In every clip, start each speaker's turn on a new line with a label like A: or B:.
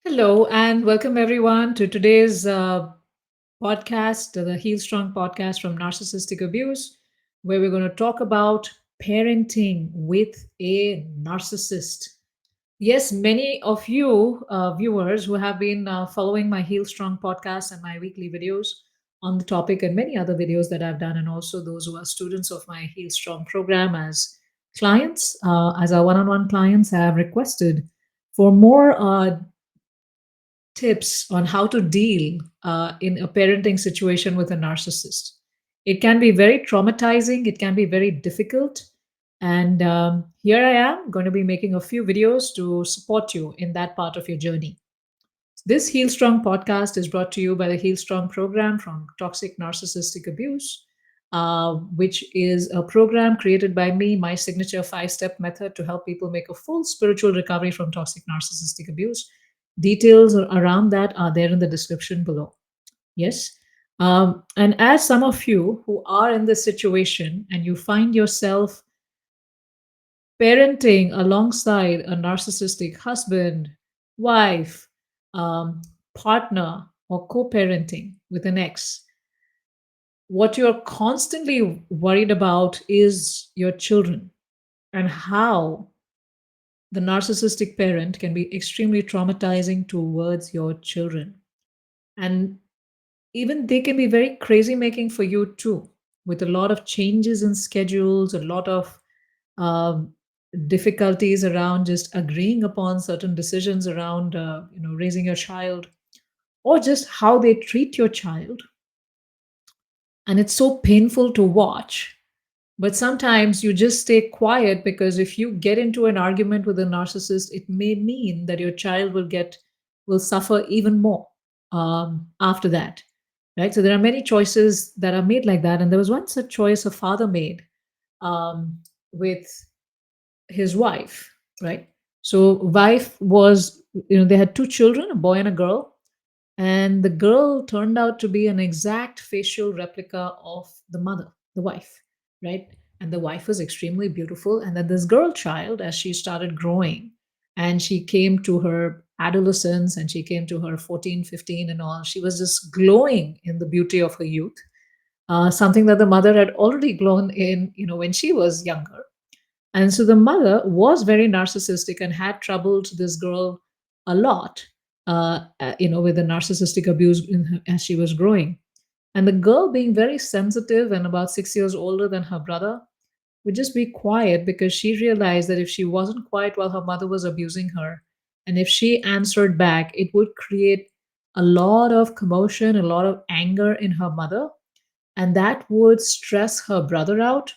A: Hello and welcome everyone to today's podcast, the HealStrong podcast from Narcissistic Abuse, where we're going to talk about parenting with a narcissist. Yes, many of you viewers who have been following my HealStrong podcast and my weekly videos on the topic and many other videos that I've done, and also those who are students of my HealStrong program as clients, as our one on one clients, have requested for more tips on how to deal in a parenting situation with a narcissist. It can be very traumatizing, it can be very difficult. And here I am going to be making a few videos to support you in that part of your journey. This Heal Strong podcast is brought to you by the Heal Strong program from Toxic Narcissistic Abuse, which is a program created by me, my signature 5 step method to help people make a full spiritual recovery from toxic narcissistic abuse. Details around that are there in the description below. Yes. And as some of you who are in this situation and you find yourself parenting alongside a narcissistic husband, wife, partner, or co parenting with an ex, what you're constantly worried about is your children and how the narcissistic parent can be extremely traumatizing towards your children. And even they can be very crazy making for you too, with a lot of changes in schedules, a lot of um, difficulties around just agreeing upon certain decisions around raising your child, or just how they treat your child. And it's so painful to watch. But sometimes you just stay quiet, because if you get into an argument with a narcissist, it may mean that your child will suffer even more after that, right? So there are many choices that are made like that, and there was once a choice a father made um, with his wife, right? So wife was, they had two children, a boy and a girl, and the girl turned out to be an exact facial replica of the mother, the wife, right? And the wife was extremely beautiful. And then this girl child, as she started growing and she came to her adolescence and she came to her 14, 15, and all, she was just glowing in the beauty of her youth, something that the mother had already glowed in, when she was younger. And so the mother was very narcissistic and had troubled this girl a lot, with the narcissistic abuse as she was growing. And the girl, being very sensitive and about 6 years older than her brother, would just be quiet, because she realized that if she wasn't quiet while her mother was abusing her, and if she answered back, it would create a lot of commotion, a lot of anger in her mother, and that would stress her brother out,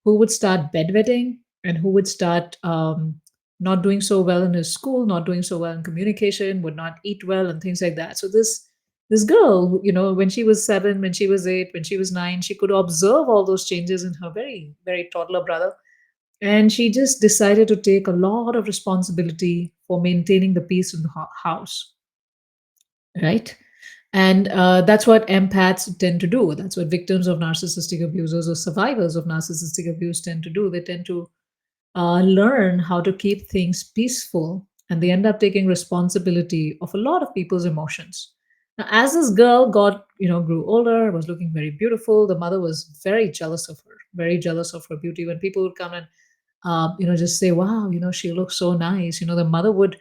A: who would start bedwetting and who would start not doing so well in his school, not doing so well in communication, would not eat well, and things like that. So this girl, when she was 7, when she was 8, when she was 9, she could observe all those changes in her very, very toddler brother. And she just decided to take a lot of responsibility for maintaining the peace in the house, right? And that's what empaths tend to do. That's what victims of narcissistic abusers or survivors of narcissistic abuse tend to do. They tend to learn how to keep things peaceful, and they end up taking responsibility of a lot of people's emotions. Now, as this girl grew older, was looking very beautiful, the mother was very jealous of her, very jealous of her beauty. When people would come and just say, wow, she looks so nice, the mother would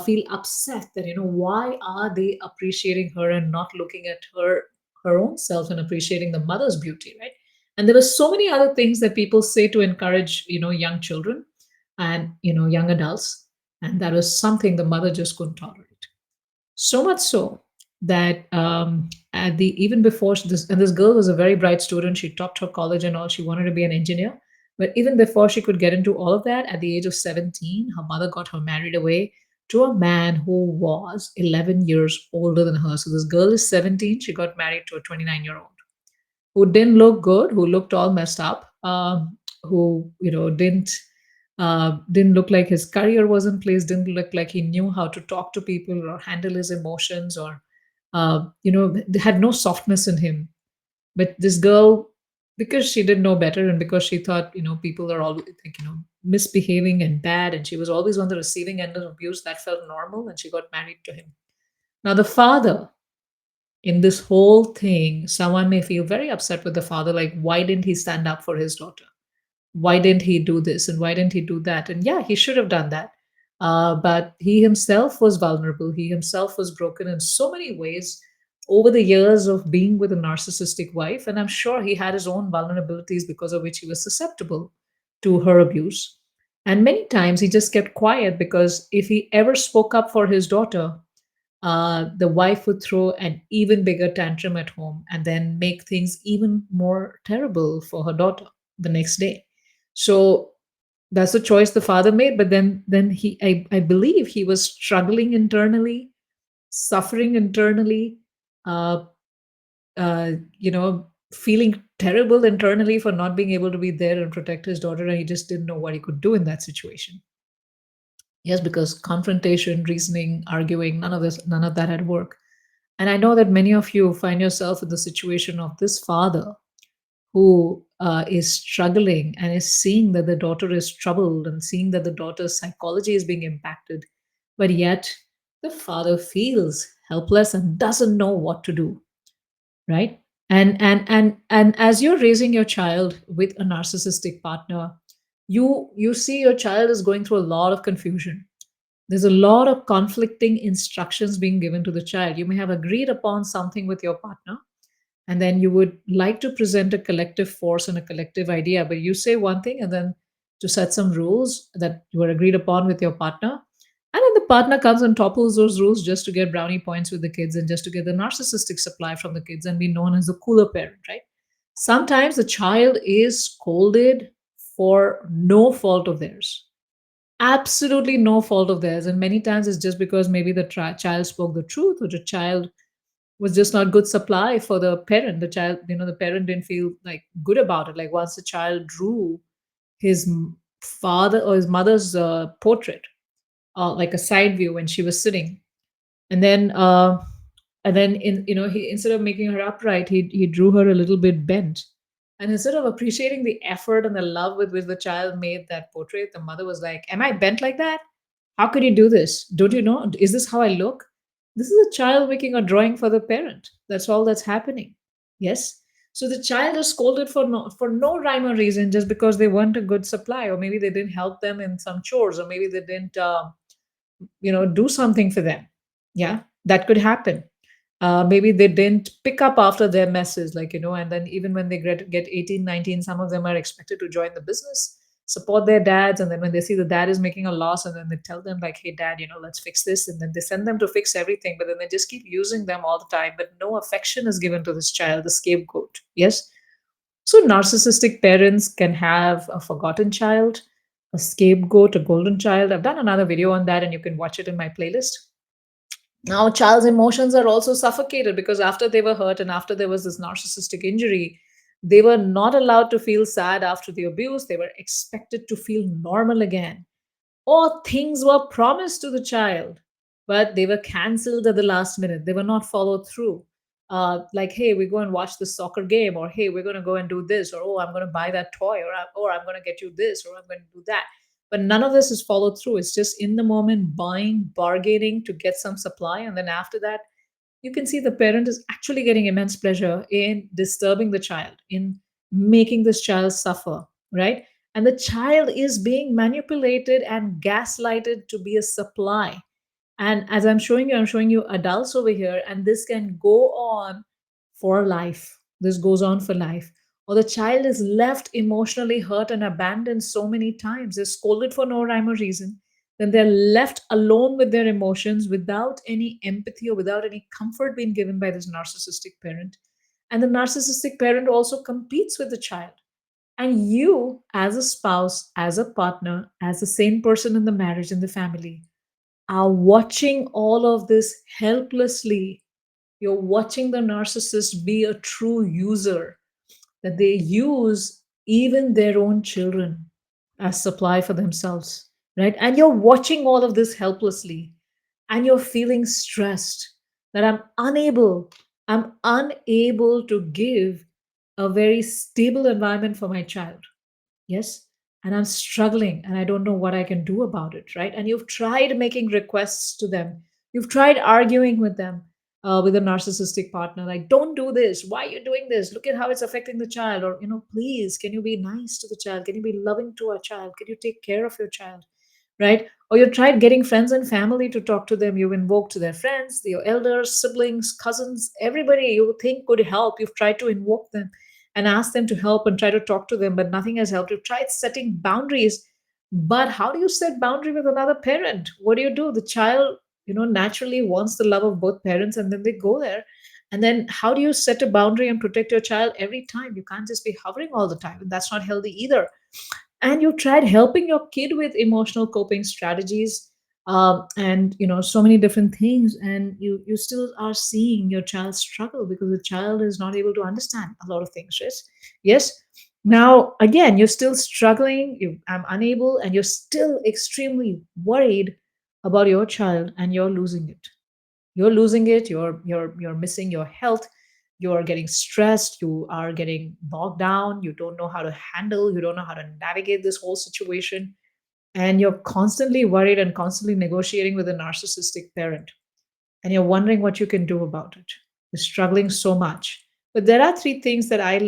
A: feel upset that, why are they appreciating her and not looking at her own self and appreciating the mother's beauty, right? And there were so many other things that people say to encourage, young children and, young adults. And that was something the mother just couldn't tolerate. So much so that at the even before this girl was a very bright student, she topped her college and all. She wanted to be an engineer, but even before she could get into all of that, at the age of 17, her mother got her married away to a man who was 11 years older than her. So this girl is 17. She got married to a 29-year-old who didn't look good, who looked all messed up, who didn't look like his career was in place, didn't look like he knew how to talk to people or handle his emotions, or had no softness in him. But this girl because she didn't know better, and because she thought, people are always like, misbehaving and bad, and she was always on the receiving end of abuse, that felt normal, and she got married to him. Now the father in this whole thing, someone may feel very upset with the father, like, why didn't he stand up for his daughter? Why didn't he do this and why didn't he do that? And yeah, he should have done that. But he himself was vulnerable. He himself was broken in so many ways over the years of being with a narcissistic wife. And I'm sure he had his own vulnerabilities because of which he was susceptible to her abuse. And many times he just kept quiet, because if he ever spoke up for his daughter, the wife would throw an even bigger tantrum at home and then make things even more terrible for her daughter the next day. So that's a choice the father made. But then I believe he was struggling internally, suffering internally, uh, feeling terrible internally for not being able to be there and protect his daughter, and he just didn't know what he could do in that situation. Yes, because confrontation, reasoning, arguing, none of that had worked. And I know that many of you find yourself in the situation of this father who is struggling and is seeing that the daughter is troubled and seeing that the daughter's psychology is being impacted, but yet the father feels helpless and doesn't know what to do, right? And as you're raising your child with a narcissistic partner, you see your child is going through a lot of confusion. There's a lot of conflicting instructions being given to the child. You may have agreed upon something with your partner, and then you would like to present a collective force and a collective idea, but you say one thing, and then to set some rules that were agreed upon with your partner, and then the partner comes and topples those rules just to get brownie points with the kids and just to get the narcissistic supply from the kids and be known as the cooler parent, right? Sometimes the child is scolded for no fault of theirs, absolutely no fault of theirs, and many times it's just because maybe the child spoke the truth, or the child was just not good supply for the parent. The child, the parent didn't feel like good about it. Like once the child drew his father or his mother's portrait, like a side view when she was sitting, and then in he, instead of making her upright, he drew her a little bit bent. And instead of appreciating the effort and the love with which the child made that portrait, the mother was like, am I bent like that? How could you do this? Don't you know? Is this how I look? This is a child making a drawing for the parent. That's all that's happening. Yes. So the child is scolded for no rhyme or reason, just because they weren't a good supply, or maybe they didn't help them in some chores, or maybe they didn't do something for them. Yeah, that could happen. Maybe they didn't pick up after their messes, like, and then even when they get 18, 19, some of them are expected to join the business, support their dads, and then when they see the dad is making a loss, and then they tell them like, hey dad, let's fix this, and then they send them to fix everything, but then they just keep using them all the time, but no affection is given to this child, the scapegoat. Yes. So narcissistic parents can have a forgotten child, a scapegoat, a golden child. I've done another video on that, and you can watch it in my playlist. Now, child's emotions are also suffocated, because after they were hurt and after there was this narcissistic injury, they were not allowed to feel sad after the abuse. They were expected to feel normal again. Or things were promised to the child, but they were cancelled at the last minute. They were not followed through. Like, hey, we go and watch the soccer game, or hey, we're going to go and do this, or oh, I'm going to buy that toy, or I'm going to get you this, or I'm going to do that. But none of this is followed through. It's just in the moment buying, bargaining to get some supply. And then after that, you can see the parent is actually getting immense pleasure in disturbing the child, in making this child suffer, right? And the child is being manipulated and gaslighted to be a supply. And as I'm showing you adults over here, and this can go on for life. This goes on for life. Or the child is left emotionally hurt and abandoned so many times. They're scolded for no rhyme or reason. Then they're left alone with their emotions without any empathy or without any comfort being given by this narcissistic parent. And the narcissistic parent also competes with the child. And you, as a spouse, as a partner, as the same person in the marriage, in the family, are watching all of this helplessly. You're watching the narcissist be a true user, that they use even their own children as supply for themselves, right? And you're watching all of this helplessly, and you're feeling stressed that I'm unable to give a very stable environment for my child. Yes. And I'm struggling and I don't know what I can do about it, right? And you've tried making requests to them. You've tried arguing with them, with a narcissistic partner, like, don't do this. Why are you doing this? Look at how it's affecting the child. Or, please, can you be nice to the child? Can you be loving to our child? Can you take care of your child? Right? Or you've tried getting friends and family to talk to them. You've invoked their friends, your elders, siblings, cousins, everybody you think could help. You've tried to invoke them and ask them to help and try to talk to them, but nothing has helped. You've tried setting boundaries, but how do you set boundary with another parent? What do? The child, naturally wants the love of both parents, and then they go there. And then how do you set a boundary and protect your child every time? You can't just be hovering all the time, and that's not healthy either. And you tried helping your kid with emotional coping strategies, and so many different things, and you still are seeing your child struggle because the child is not able to understand a lot of things. Yes. Now again, you're still struggling. I'm unable, and you're still extremely worried about your child, and you're missing your health. You're getting stressed, you are getting bogged down, you don't know how to handle, you don't know how to navigate this whole situation, and you're constantly worried and constantly negotiating with a narcissistic parent, and you're wondering what you can do about it. You're struggling so much. But there are three things that I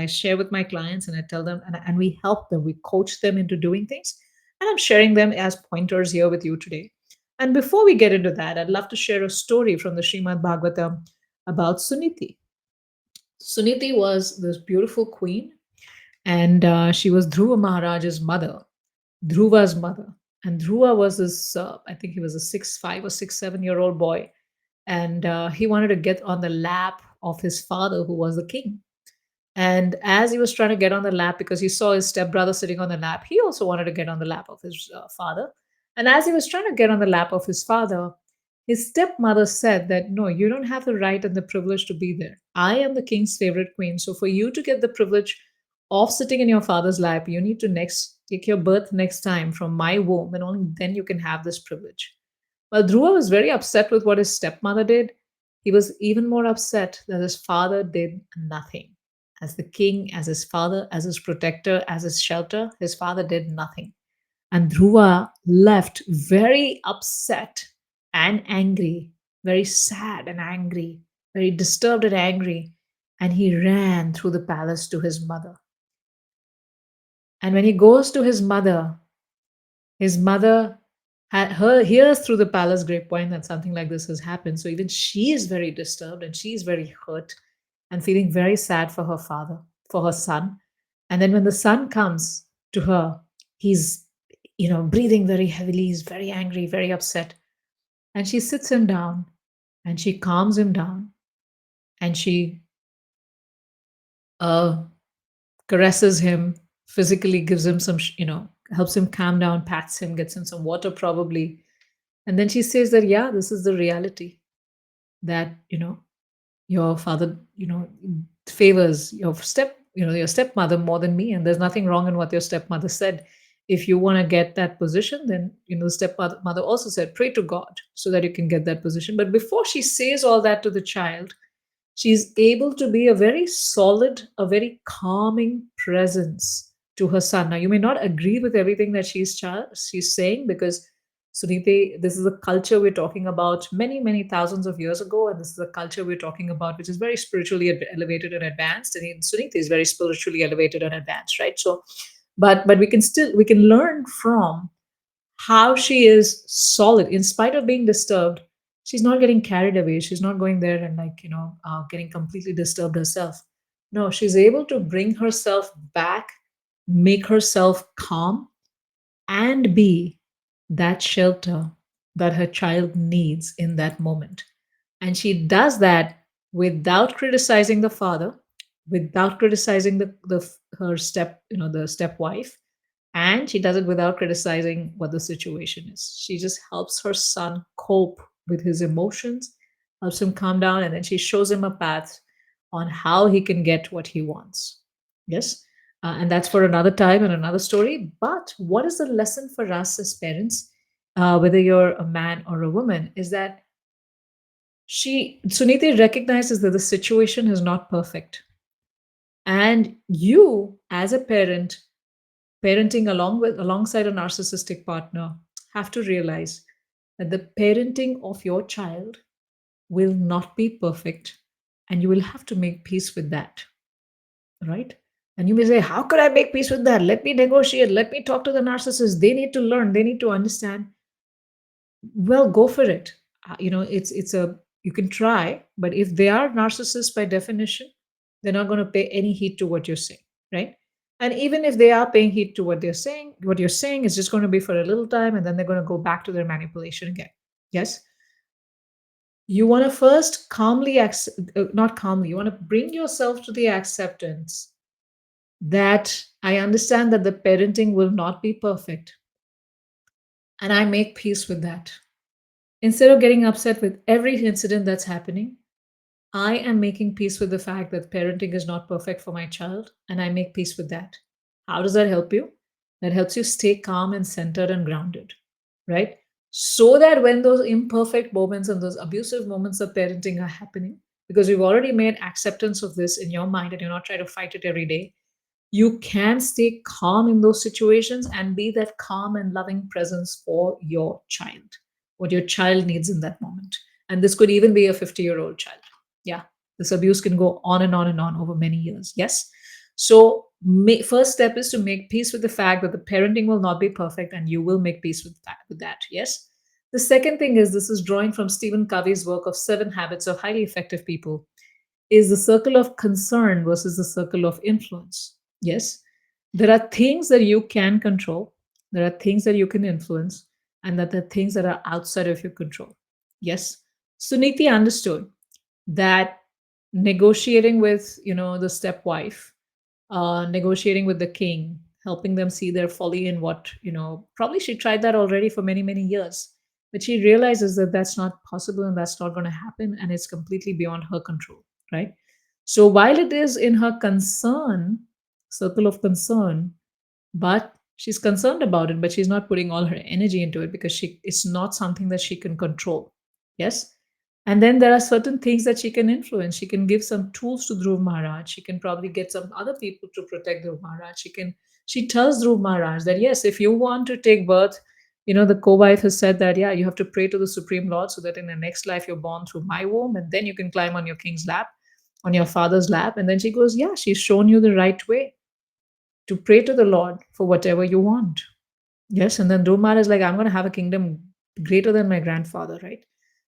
A: share with my clients, and I tell them, and we help them, we coach them into doing things. And I'm sharing them as pointers here with you today. And before we get into that, I'd love to share a story from the Srimad Bhagavatam about Suniti. Suniti was this beautiful queen, and she was Dhruva Maharaj's mother, Dhruva's mother. And Dhruva was this, I think he was a 5 or 6, 7 year old boy, and he wanted to get on the lap of his father, who was the king. And as he was trying to get on the lap, because he saw his stepbrother sitting on the lap, he also wanted to get on the lap of his father. And as he was trying to get on the lap of his father, his stepmother said that, no, you don't have the right and the privilege to be there. I am the king's favorite queen. So for you to get the privilege of sitting in your father's lap, you need to next take your birth next time from my womb, and only then you can have this privilege. Well, Dhruva was very upset with what his stepmother did. He was even more upset that his father did nothing. As the king, as his father, as his protector, as his shelter, his father did nothing. And Dhruva left very upset and angry, very sad and angry, very disturbed and angry. And he ran through the palace to his mother. And when he goes to his mother hears through the palace grapevine that something like this has happened. So even she is very disturbed, and she is very hurt and feeling very sad for her father, for her son. And then when the son comes to her, he's, breathing very heavily, he's very angry, very upset. And she sits him down and she calms him down, and she uh, caresses him, physically gives him some, helps him calm down, pats him, gets him some water probably. And then she says that, yeah, this is the reality, that, your father, favors your stepmother more than me. And there's nothing wrong in what your stepmother said. If you want to get that position, then, the stepmother mother also said, pray to God so that you can get that position. But before she says all that to the child, she's able to be a very solid, a very calming presence to her son. Now, you may not agree with everything that she's saying, because Suniti, this is a culture we're talking about many, many thousands of years ago, and this is a culture we're talking about which is very spiritually elevated and advanced. And Suniti is very spiritually elevated and advanced, right? So, but we can learn from how she is solid in spite of being disturbed. She's not getting carried away, she's not going there and, like, getting completely disturbed herself. No, she's able to bring herself back, make herself calm, and be that shelter that her child needs in that moment. And she does that without criticizing the father, without criticizing the her step you know the stepwife, and she does it without criticizing what the situation is. She just helps her son cope with his emotions, helps him calm down, and then she shows him a path on how he can get what he wants. Yes. And that's for another time and another story. But what is the lesson for us as parents, whether you're a man or a woman, is that Suniti recognizes that the situation is not perfect. And you, as a parent, parenting alongside a narcissistic partner, have to realize that the parenting of your child will not be perfect, and you will have to make peace with that, right? And you may say, how could I make peace with that? Let me negotiate, let me talk to the narcissist. They need to learn, they need to understand. Well, go for it. It's a you can try, but if they are narcissists by definition, they're not going to pay any heed to what you're saying, right? And even if they are paying heed to what you're saying is just going to be for a little time, and then they're going to go back to their manipulation again. Yes, you want to first not calmly, you want to bring yourself to the acceptance that I understand that the parenting will not be perfect, and I make peace with that. Instead of getting upset with every incident that's happening, I am making peace with the fact that parenting is not perfect for my child, and I make peace with that. How does that help you? That helps you stay calm and centered and grounded, right? So that when those imperfect moments and those abusive moments of parenting are happening, because you've already made acceptance of this in your mind and you're not trying to fight it every day, you can stay calm in those situations and be that calm and loving presence for your child, what your child needs in that moment. And this could even be a 50-year-old child. Yeah, this abuse can go on and on and on over many years. Yes. So, first step is to make peace with the fact that the parenting will not be perfect, and you will make peace with that. Yes. The second thing is, this is drawing from Stephen Covey's work of 7 Habits of Highly Effective People, is the circle of concern versus the circle of influence. Yes, there are things that you can control, there are things that you can influence, and that there are things that are outside of your control. Yes. Suniti understood that negotiating with, the stepwife, negotiating with the king, helping them see their folly in what, probably she tried that already for many, many years. But she realizes that that's not possible and that's not going to happen, and it's completely beyond her control, right? So while it is in her circle of concern, but she's concerned about it, but she's not putting all her energy into it because it's not something that she can control. Yes. And then there are certain things that she can influence. She can give some tools to Dhruv Maharaj. She can probably get some other people to protect Dhruv Maharaj. She tells Dhruv Maharaj that yes, if you want to take birth, the co-wife has said that, yeah, you have to pray to the Supreme Lord so that in the next life you're born through my womb, and then you can climb on your king's lap, on your father's lap. And then she goes, yeah, she's shown you the right way to pray to the Lord for whatever you want. Yes, and then Dhruv is like, I'm going to have a kingdom greater than my grandfather, right?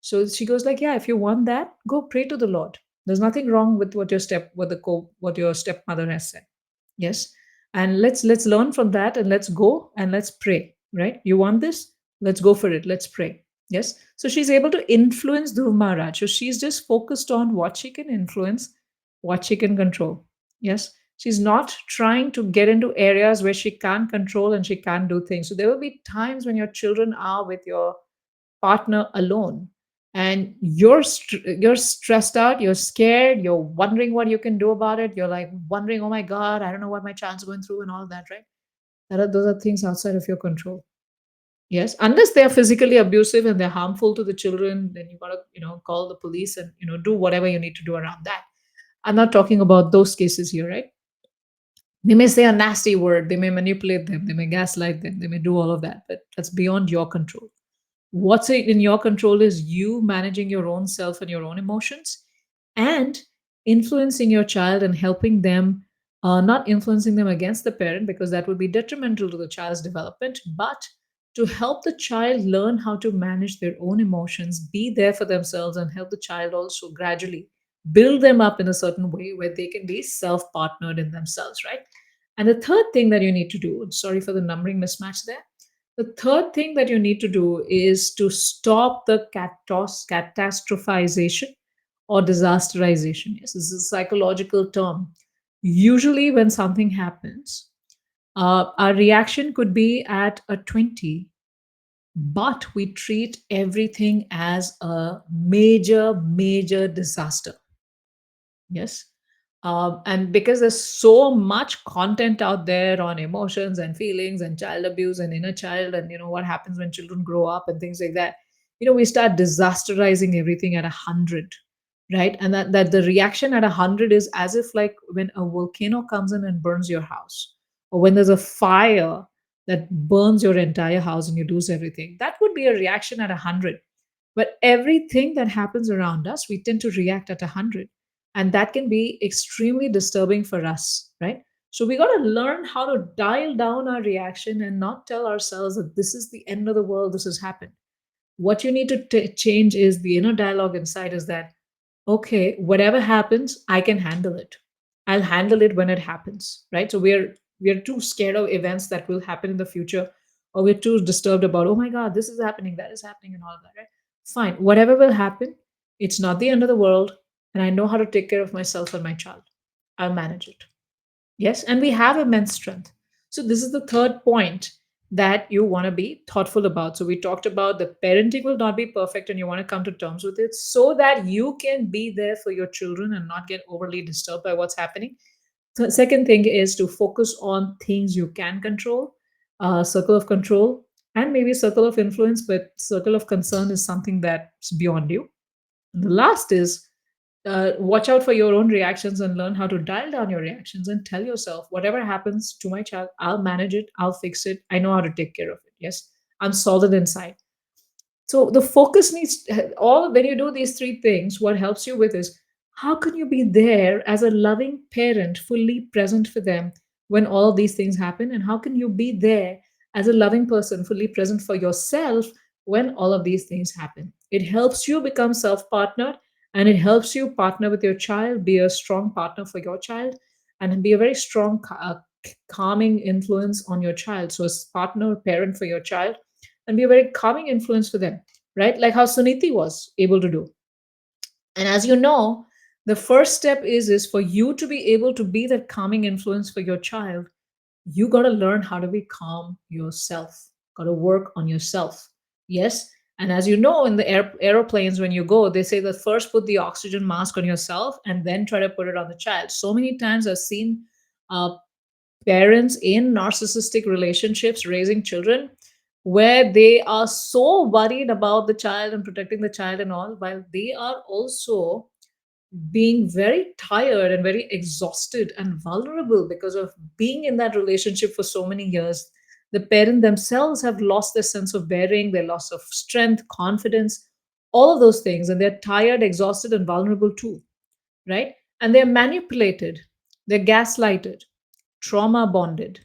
A: So she goes like, yeah, if you want that, go pray to the Lord. There's nothing wrong with what your stepmother has said. Yes, and let's learn from that, and let's go and let's pray. Right? You want this? Let's go for it. Let's pray. Yes. So she's able to influence Dhruv Maharaj. So she's just focused on what she can influence, what she can control. Yes. She's not trying to get into areas where she can't control and she can't do things. So there will be times when your children are with your partner alone, and you're stressed out, you're scared, you're wondering what you can do about it, you're like wondering, oh my god, I don't know what my child's going through and all that, right? Those are things outside of your control. Yes, unless they're physically abusive and they're harmful to the children, then you gotta, call the police and, do whatever you need to do around that. I'm not talking about those cases here, right? They may say a nasty word, they may manipulate them, they may gaslight them, they may do all of that, but that's beyond your control. What's in your control is you managing your own self and your own emotions, and influencing your child and helping them, not influencing them against the parent, because that would be detrimental to the child's development, but to help the child learn how to manage their own emotions, be there for themselves, and help the child also gradually build them up in a certain way where they can be self partnered in themselves, right? And the third thing that you need to do, sorry for the numbering mismatch there, the third thing that you need to do is to stop the catastrophization or disasterization. Yes, this is a psychological term. Usually, when something happens, our reaction could be at a 20, but we treat everything as a major, major disaster. Yes. And because there's so much content out there on emotions and feelings and child abuse and inner child, and what happens when children grow up and things like that, we start disasterizing everything at 100. right? And that the reaction at 100 is as if like when a volcano comes in and burns your house, or when there's a fire that burns your entire house and you lose everything. That would be a reaction at 100. But everything that happens around us, we tend to react at 100. And that can be extremely disturbing for us, right? So we got to learn how to dial down our reaction and not tell ourselves that this is the end of the world, this has happened. What you need to change is the inner dialogue inside is that, okay, whatever happens, I can handle it. I'll handle it when it happens, right? So we're too scared of events that will happen in the future, or we're too disturbed about, oh my God, this is happening, that is happening, and all of that, right? Fine, whatever will happen, it's not the end of the world, and I know how to take care of myself and my child. I'll manage it. Yes, and we have immense strength. So, this is the third point that you want to be thoughtful about. So, we talked about the parenting will not be perfect and you want to come to terms with it so that you can be there for your children and not get overly disturbed by what's happening. The second thing is to focus on things you can control, circle of control, and maybe circle of influence, but circle of concern is something that's beyond you. And the last is watch out for your own reactions and learn how to dial down your reactions and tell yourself, whatever happens to my child, I'll manage it, I'll fix it, I know how to take care of it. Yes, I'm solid inside. So the focus needs all when you do these three things, what helps you with is how can you be there as a loving parent, fully present for them when all of these things happen? And how can you be there as a loving person, fully present for yourself when all of these things happen? It helps you become self partnered and it helps you partner with your child, be a strong partner for your child, and be a very strong, calming influence on your child. So, as partner, parent for your child, and be a very calming influence for them, right? Like how Suniti was able to do. And as you know, the first step is for you to be able to be that calming influence for your child. You got to learn how to be calm yourself. Got to work on yourself. Yes. And as you know, in the aeroplanes, when you go, they say that first put the oxygen mask on yourself and then try to put it on the child. So many times I've seen uh, parents in narcissistic relationships raising children where they are so worried about the child and protecting the child and all, while they are also being very tired and very exhausted and vulnerable because of being in that relationship for so many years. The parent themselves have lost their sense of bearing, their loss of strength, confidence, all of those things, and they're tired, exhausted, and vulnerable too, right? And they're manipulated, they're gaslighted, trauma bonded,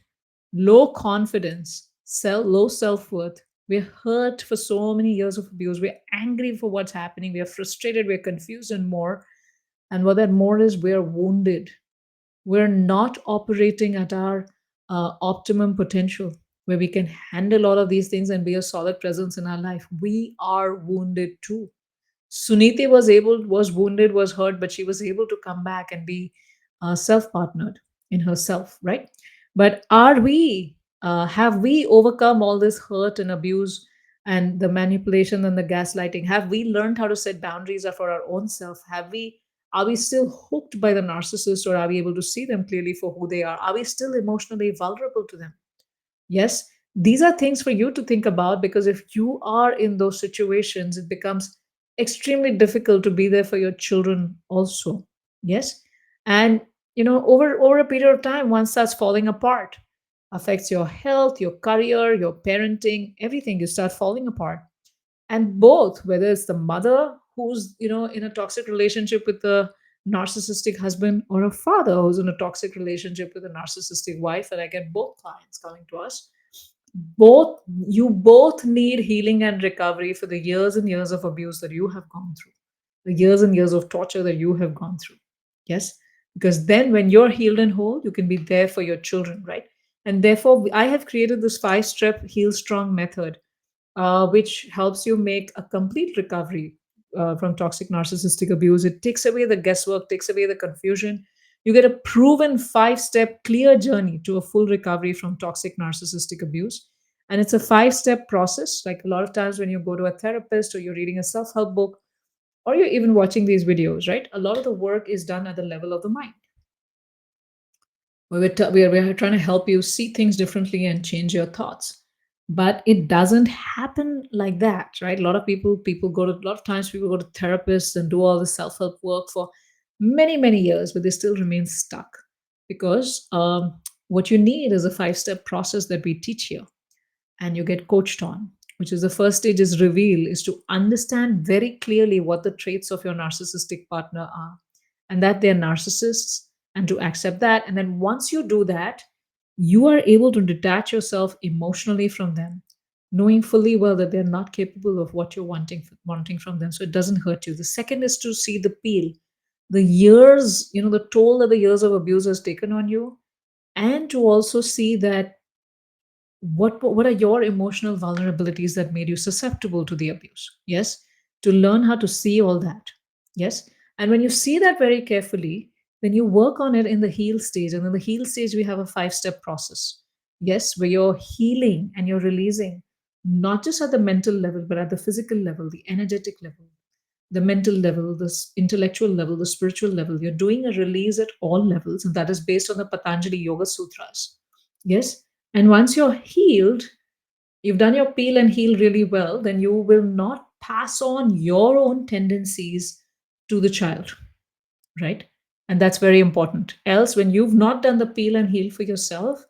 A: low confidence, low self worth. We're hurt for so many years of abuse. We're angry for what's happening. We're frustrated. We're confused and more. And what that more is, we're wounded. We're not operating at our optimum potential where we can handle all of these things and be a solid presence in our life. We are wounded too. Suniti was wounded, was hurt, but she was able to come back and be self-partnered in herself, right? But are we? Have we overcome all this hurt and abuse and the manipulation and the gaslighting? Have we learned how to set boundaries for our own self? Have we? Are we still hooked by the narcissist, or are we able to see them clearly for who they are? Are we still emotionally vulnerable to them? Yes, these are things for you to think about because if you are in those situations, it becomes extremely difficult to be there for your children also. Yes. And over a period of time, one starts falling apart, affects your health, your career, your parenting, everything, you start falling apart. And both, whether it's the mother who's in a toxic relationship with the narcissistic husband, or a father who's in a toxic relationship with a narcissistic wife, and I get both clients coming to us, both need healing and recovery for the years and years of abuse that you have gone through, the years and years of torture that you have gone through. Yes, because then when you're healed and whole, you can be there for your children, right? And therefore I have created this 5-step heal strong method, which helps you make a complete recovery from toxic narcissistic abuse. It takes away the guesswork, takes away the confusion. You get a proven 5-step clear journey to a full recovery from toxic narcissistic abuse. And it's a 5-step process. Like a lot of times when you go to a therapist or you're reading a self help book or you're even watching these videos, right? A lot of the work is done at the level of the mind. We're trying to help you see things differently and change your thoughts. But it doesn't happen like that, right? A lot of times people go to therapists and do all the self-help work for many, many years, but they still remain stuck because what you need is a five-step process that we teach here and you get coached on, which is the first stage is reveal, is to understand very clearly what the traits of your narcissistic partner are and that they're narcissists, and to accept that. And then once you do that, you are able to detach yourself emotionally from them, knowing fully well that they're not capable of what you're wanting from them, so it doesn't hurt you. The second is to see the peel, the years, the toll that the years of abuse has taken on you, and to also see that what are your emotional vulnerabilities that made you susceptible to the abuse. Yes, to learn how to see all that. Yes, and when you see that very carefully, then you work on it in the heal stage, and in the heal stage we have a five-step process. Yes, where you're healing and you're releasing, not just at the mental level but at the physical level, the energetic level, the mental level, the intellectual level, the spiritual level. You're doing a release at all levels, and that is based on the Patanjali Yoga Sutras. Yes. And once you're healed, you've done your peel and heal really well, then you will not pass on your own tendencies to the child, right? And that's very important. Else, when you've not done the peel and heal for yourself,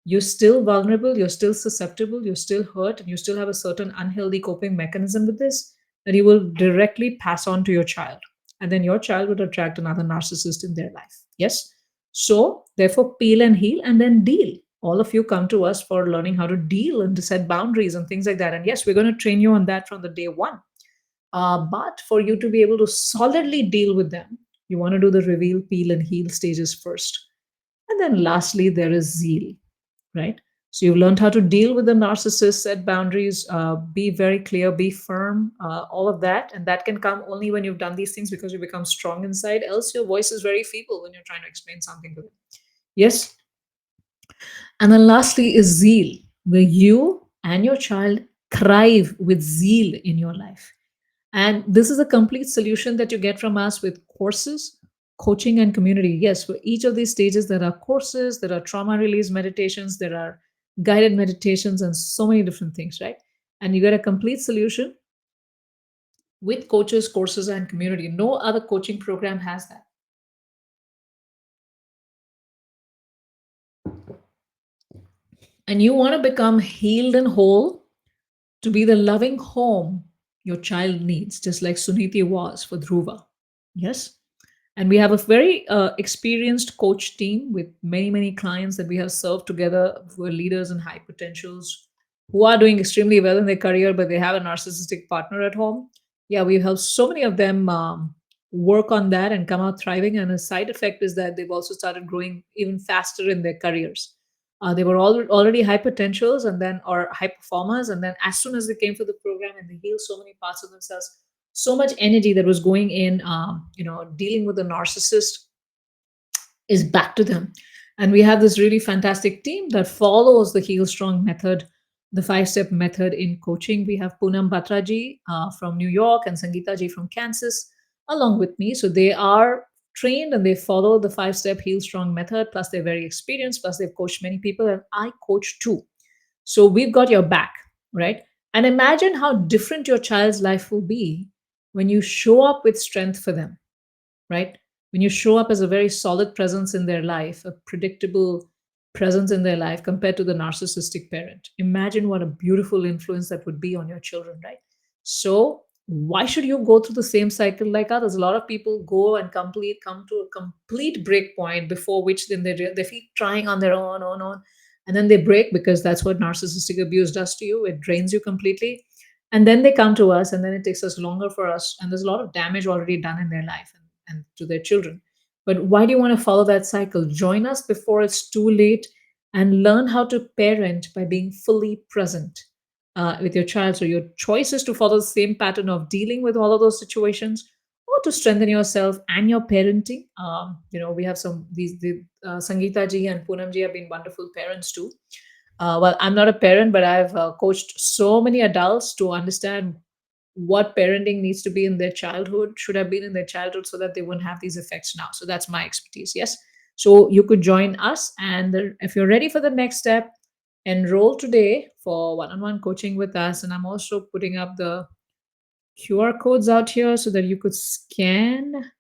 A: you're still vulnerable, you're still susceptible, you're still hurt, and you still have a certain unhealthy coping mechanism with this that you will directly pass on to your child. And then your child would attract another narcissist in their life. Yes. So, therefore, peel and heal and then deal. All of you come to us for learning how to deal and to set boundaries and things like that. And yes, we're going to train you on that from the day one. But for you to be able to solidly deal with them, you want to do the reveal, peel, and heal stages first. And then lastly, there is zeal, right? So you've learned how to deal with the narcissist, set boundaries, be very clear, be firm, all of that. And that can come only when you've done these things because you become strong inside. Else, your voice is very feeble when you're trying to explain something to them. Yes. And then lastly is zeal, where you and your child thrive with zeal in your life. And this is a complete solution that you get from us with courses, coaching, and community. Yes, for each of these stages, there are courses, there are trauma release meditations, there are guided meditations, and so many different things, right? And you get a complete solution with coaches, courses, and community. No other coaching program has that. And you want to become healed and whole to be the loving home your child needs, just like Suniti was for Dhruva. Yes. And we have a very experienced coach team with many, many clients that we have served together who are leaders and high potentials who are doing extremely well in their career, but they have a narcissistic partner at home. Yeah, we've helped so many of them work on that and come out thriving. And a side effect is that they've also started growing even faster in their careers. They were already high potentials and then or high performers, and then as soon as they came to the program and they healed so many parts of themselves, so much energy that was going in, dealing with a narcissist is back to them. And we have this really fantastic team that follows the HealStrong method, the five-step method in coaching. We have Poonam Batraji from New York and Sangeeta ji from Kansas along with me. So they are trained and they follow the five-step HealStrong method. Plus, they're very experienced. Plus, they've coached many people, and I coach too. So we've got your back, right? And imagine how different your child's life will be when you show up with strength for them, right? When you show up as a very solid presence in their life, a predictable presence in their life compared to the narcissistic parent. Imagine what a beautiful influence that would be on your children, right? So, why should you go through the same cycle like others? A lot of people go and come to a complete break point before which then they feel trying on their own, and then they break because that's what narcissistic abuse does to you. It drains you completely, and then they come to us, and then it takes us longer for us, and there's a lot of damage already done in their life and to their children. But why do you want to follow that cycle? Join us before it's too late and learn how to parent by being fully present with your child. So your choice is to follow the same pattern of dealing with all of those situations, or to strengthen yourself and your parenting. We have Sangeeta ji and Poonam ji have been wonderful parents too. Well, I'm not a parent, but I've coached so many adults to understand what parenting needs to be in their childhood, should have been in their childhood, so that they wouldn't have these effects now. So that's my expertise. Yes. So you could join us. And if you're ready for the next step, Enroll today for one-on-one coaching with us. And I'm also putting up the QR codes out here so that you could scan.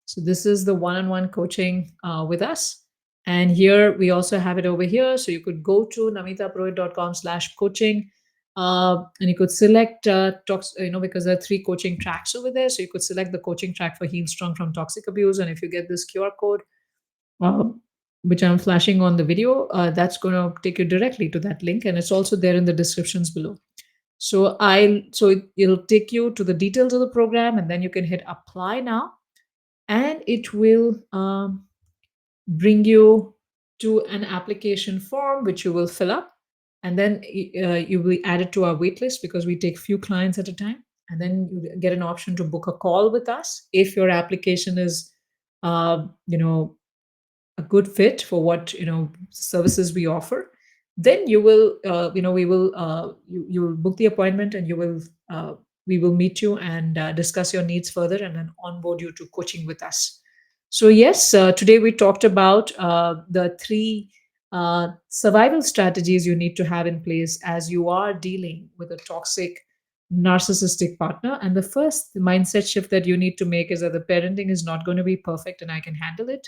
A: So this is the one-on-one coaching with us. And here we also have it over here. So you could go to namitapurohit.com/coaching, and you could select talks, because there are three coaching tracks over there. So you could select the coaching track for Heal Strong from Toxic Abuse. And if you get this QR code, uh, which I'm flashing on the video, that's going to take you directly to that link. And it's also there in the descriptions below. It'll take you to the details of the program, and then you can hit apply now, and it will bring you to an application form which you will fill up, and then you will be added to our wait list because we take few clients at a time, and then you get an option to book a call with us if your application is uh, you know a good fit for what services we offer. Then you will we will you will book the appointment, and you will we will meet you and discuss your needs further, and then onboard you to coaching with us. So yes, today we talked about the three survival strategies you need to have in place as you are dealing with a toxic narcissistic partner. And the first mindset shift that you need to make is that the parenting is not going to be perfect and I can handle it.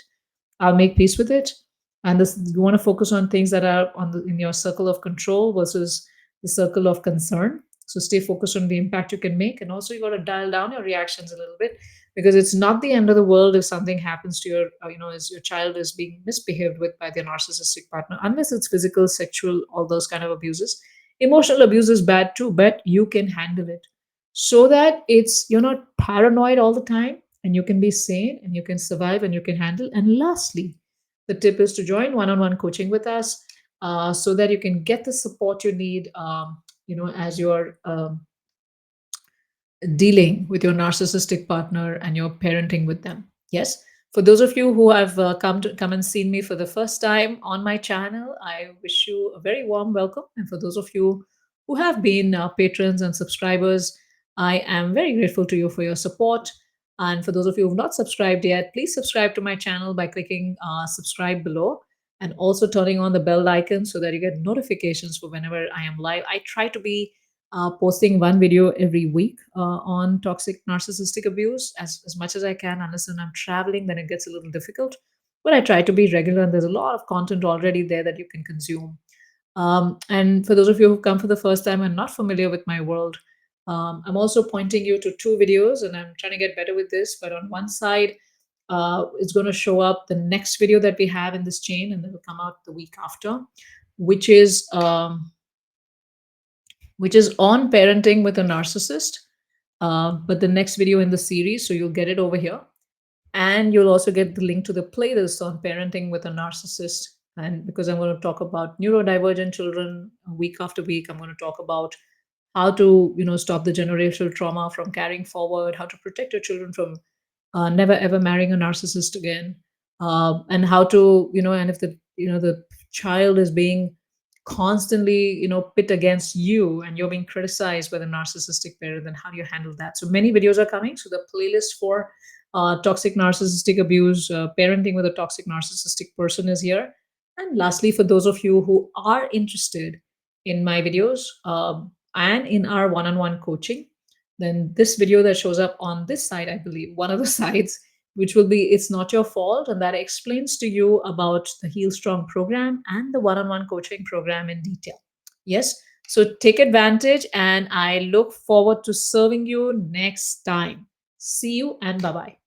A: I'll make peace with it. And this, you want to focus on things that are in your circle of control versus the circle of concern. So stay focused on the impact you can make, and also you got to dial down your reactions a little bit, because it's not the end of the world if something happens to your, as your child is being misbehaved with by their narcissistic partner, unless it's physical, sexual, all those kind of abuses. Emotional abuse is bad too, but you can handle it, so that you're not paranoid all the time, and you can be sane and you can survive and you can handle. And lastly, the tip is to join one-on-one coaching with us, so that you can get the support you need, as you're dealing with your narcissistic partner and your parenting with them. Yes. For those of you who have come and seen me for the first time on my channel, I wish you a very warm welcome. And for those of you who have been patrons and subscribers, I am very grateful to you for your support. And for those of you who have not subscribed yet, please subscribe to my channel by clicking subscribe below, and also turning on the bell icon so that you get notifications for whenever I am live. I try to be posting one video every week on toxic narcissistic abuse as much as I can. Unless when I'm traveling, then it gets a little difficult. But I try to be regular, and there's a lot of content already there that you can consume. And for those of you who've come for the first time and not familiar with my world, I'm also pointing you to two videos, and I'm trying to get better with this. But on one side, it's going to show up the next video that we have in this chain, and it will come out the week after, which is on parenting with a narcissist. But the next video in the series, so you'll get it over here. And you'll also get the link to the playlist on parenting with a narcissist. And because I'm going to talk about neurodivergent children week after week, I'm going to talk about how to, stop the generational trauma from carrying forward, how to protect your children from never ever marrying a narcissist again, and how to, and if the child is being constantly pit against you and you're being criticized by the narcissistic parent, then how do you handle that? So many videos are coming. So the playlist for toxic narcissistic abuse, parenting with a toxic narcissistic person is here. And lastly, for those of you who are interested in my videos, and in our one-on-one coaching, then this video that shows up on this side, I believe one of the sides, which will be It's Not Your Fault, and that explains to you about the Heal Strong program and the one-on-one coaching program in detail. Yes, so take advantage, and I look forward to serving you next time. See you, and bye-bye.